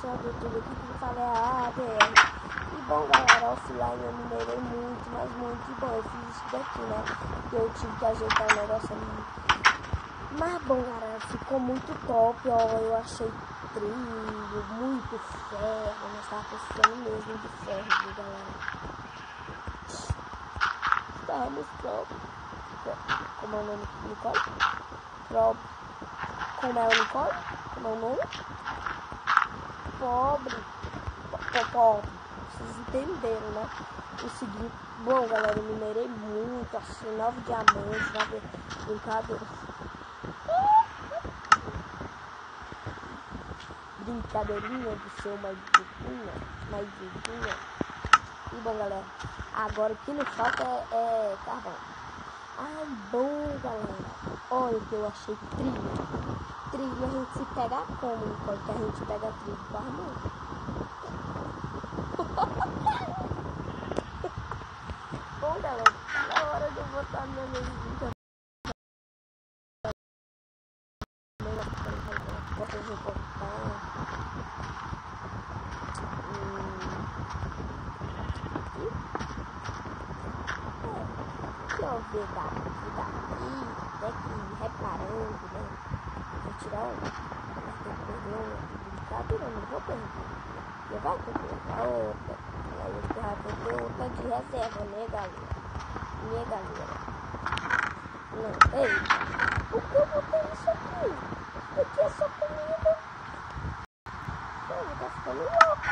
pessoal do YouTube aqui que fala é a ADR. E bom, galera, offline eu minerei muito, mas muito. E bom, eu fiz isso daqui, né? Porque eu tive que ajeitar o negócio ali. Mas bom, galera, ficou muito top, ó. Eu achei trilho, muito ferro. Nós tava precisando mesmo de ferro, viu, galera? Estávamos próprios. Como é o nome? Nicole? Como é o Nicole? Como é o nome? Pobre. Vocês entenderam, né? O seguinte, bom, galera, eu minerei muito, achei 9 diamantes, 9 brincadeiras. Brincadeirinha de ser uma idiotinha. E bom, galera, agora o que não falta é carvão. Ai, bom, galera, olha o que eu achei trilho. Trilho a gente se pega como, Nicole, que a gente pega trilho com a mão. Bom, galera, na hora de eu botar minha mesinha, vocês vão cortar. Aqui, ó, ver daqui, reparando, né? Vou tirar um, mas tem que perder uma brincadeira, não vou perder. Porque vai ter que perder outra. Aí eu já perder outra de reserva, né, galera? Não, ei, por que eu botei isso aqui? Isso aqui é só comida. Eu vou ficando louco.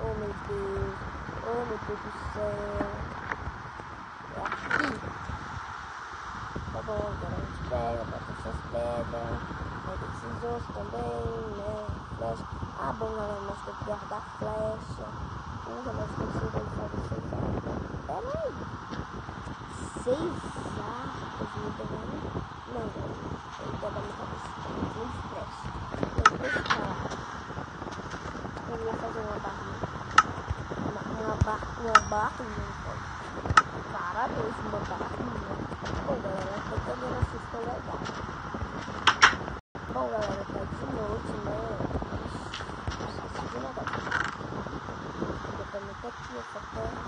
Oh meu Deus do céu. É aqui. Tá bom, agora a gente pega, bota essas pedras, pega esses ossos também, né? Flecha. Ah, bom, galera, nós temos que guardar flecha. Nós conseguimos fazer 6 arcos. Pera aí. 6 arcos, me engano. Não, eu vou dar minha cabeça. Não estresse. Eu vou fazer uma barrinha. Uma barrinha, parabéns, uma barrinha. Bom, galera, eu tô vendo assim, ficou legal. Bom, galera, tá de noite, né? Esqueci de negócio. Eu tô muito aqui, essa terra.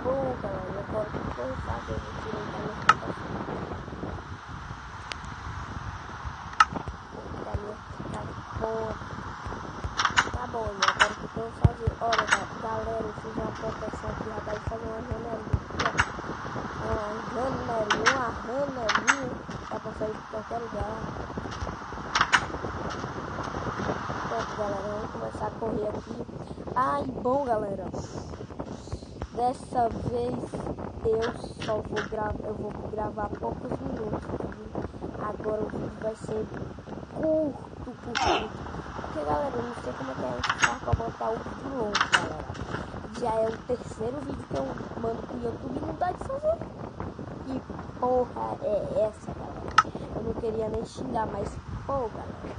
Bom, galera, agora o que eu vou fazer? Eu vou tirar da minha plantação. Tá bom, agora o que eu vou fazer? Olha, galera, eu fiz uma proteção aqui, já vai fazer uma janelinha. Uma janelinha, dá pra sair de qualquer lugar. Pronto, galera, vamos começar a correr aqui. Ai, bom, galera, dessa vez eu vou gravar poucos minutos, tá? Agora o vídeo vai ser curto. Porque, galera, eu não sei como é que a gente faz pra botar o vídeo longo, galera. Já é o terceiro vídeo que eu mando pro YouTube e não dá de fazer. Que porra é essa, galera? Eu não queria nem xingar, mas, pô, galera.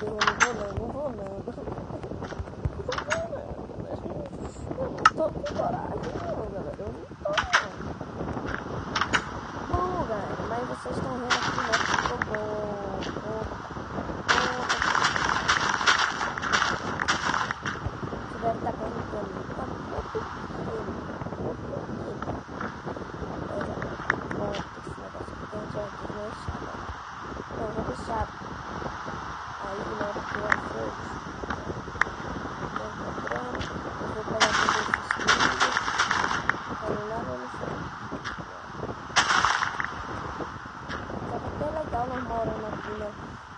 Eu não vou não. Eu não tô com coragem não, galera. Eu não tô não. Bom, galera, mas vocês estão vendo aqui, né? Ficou bom. Você deve estar perguntando. Tá muito bom esse negócio aqui que a gente vai deixar, galera. Não, vou deixar. Aí, na hora que eu fiz, eu vou pegar todos esses trilhos, nada no chão. Tava até legal nós morando aqui, né?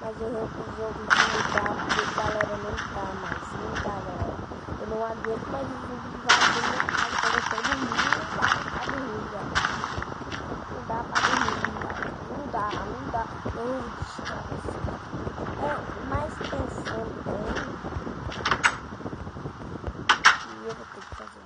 Mas eu resolvi desligar, porque galera não tá mais, não tá, galera. Eu não aguento mais o vídeo vazio na casa, quando eu tô dormindo, não dá pra dormir, galera. Não dá pra dormir, galera. Não dá. Eu descanso. Mas pensando bem, e eu vou ter que fazer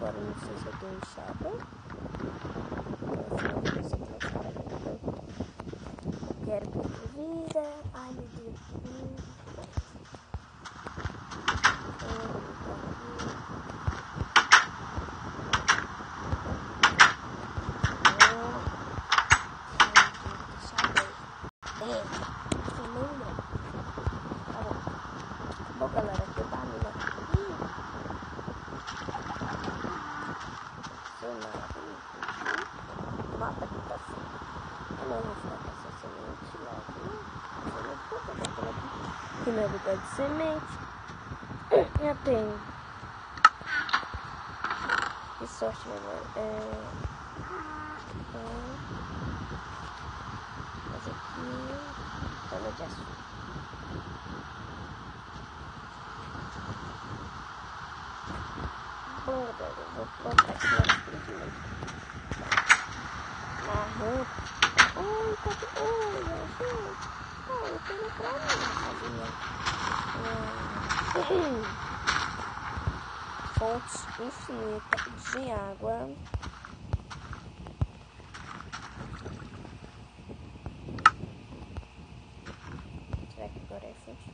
Agora não sei se eu tenho enxada. Eu quero perder vida. Ai, meu Deus. Bom, galera, aqui tá ali, né? O mapa aqui tá assim. Eu não vou ficar com essa semente logo. Semente, por que eu tô aqui? Aqui não é lugar de semente. Já tenho. Que sorte, galera. Mas aqui, cana de açúcar. Bom, galera, eu vou plantar esse negócio tudo. Marrom. Oi, tá de boa, gente. Eu tenho pra mim, fonte infinita de água. Será que agora é fonte?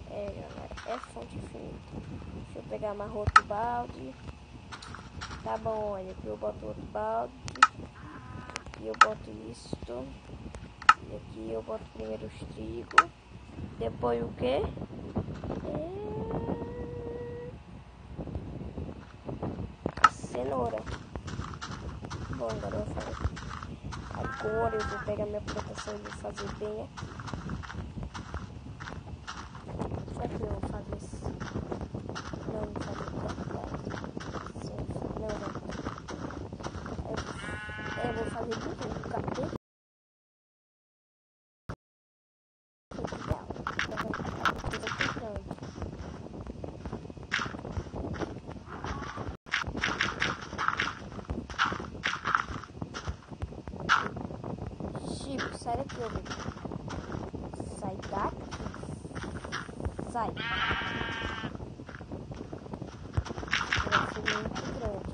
Galera, é fonte infinita. Deixa eu pegar mais outro balde. Tá bom, olha, aqui eu boto outro balde. Aqui eu boto isto. E aqui eu boto primeiro os trigo. Depois o quê? A cenoura. Bom, agora eu vou fazer. Agora eu vou pegar minha plantação e vou fazer bem aqui. Será que eu vou fazer isso? Não, vou fazer eu vou fazer tudo no capeta. Chico, sai daqui, eu vou. Sai daqui. Sai. Vai ser muito grande.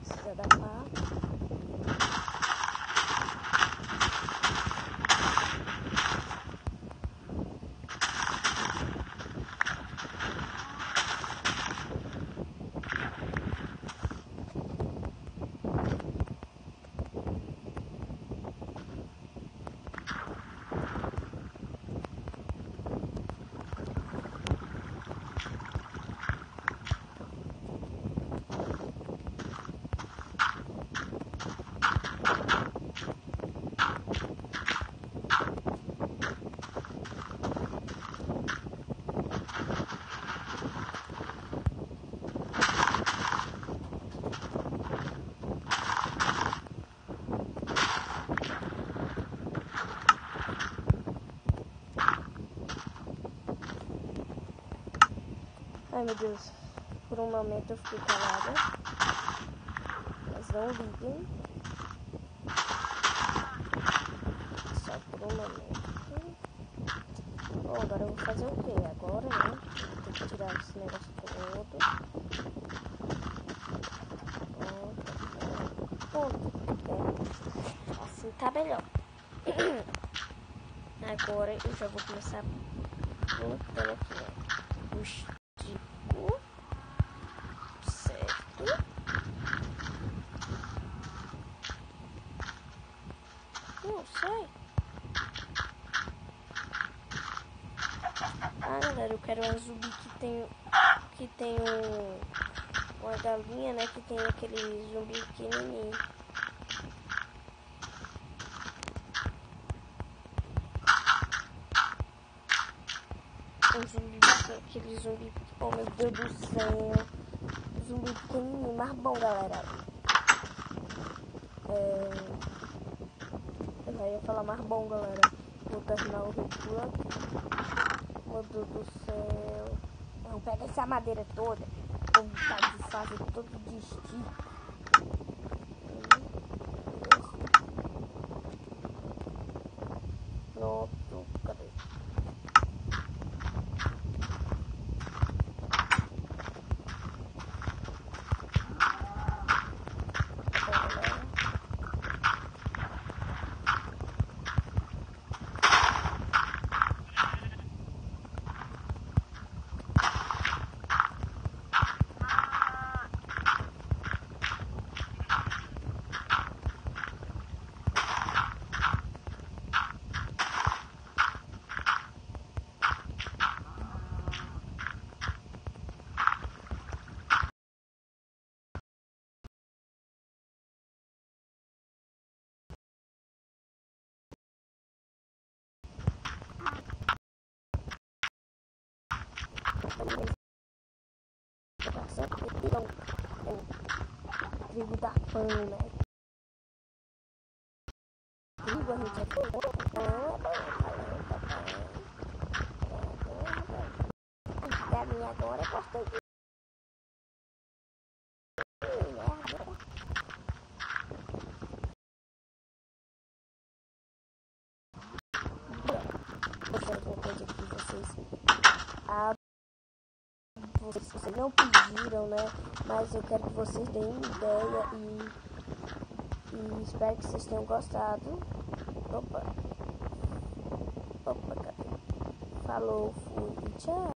Precisa da pá. Ai, meu Deus, por um momento eu fiquei calada, mas não liguem, só por um momento. Bom, agora eu vou fazer o que agora, né? Tem que tirar esse negócio todo. Pronto. Assim tá melhor. Agora eu já vou começar plantando aqui, ó. O trigo. galera, eu quero um zumbi que tem uma galinha, né, que tem aquele zumbi pequenininho. Aquele zumbi, oh meu Deus do céu, zumbi pequenininho, mas bom, galera. Eu já ia falar mais bom, galera. Vou terminar o vídeo aqui. Meu Deus do céu. Vamos pegar essa madeira toda. Vou fazer todo o destino. Pronto, cadê? Trigo da pão, né? Trigo a gente é minha agora gostei de vocês não pediram, né? Mas eu quero que vocês deem ideia e espero que vocês tenham gostado. Opa, cadê? Falou, fui, tchau.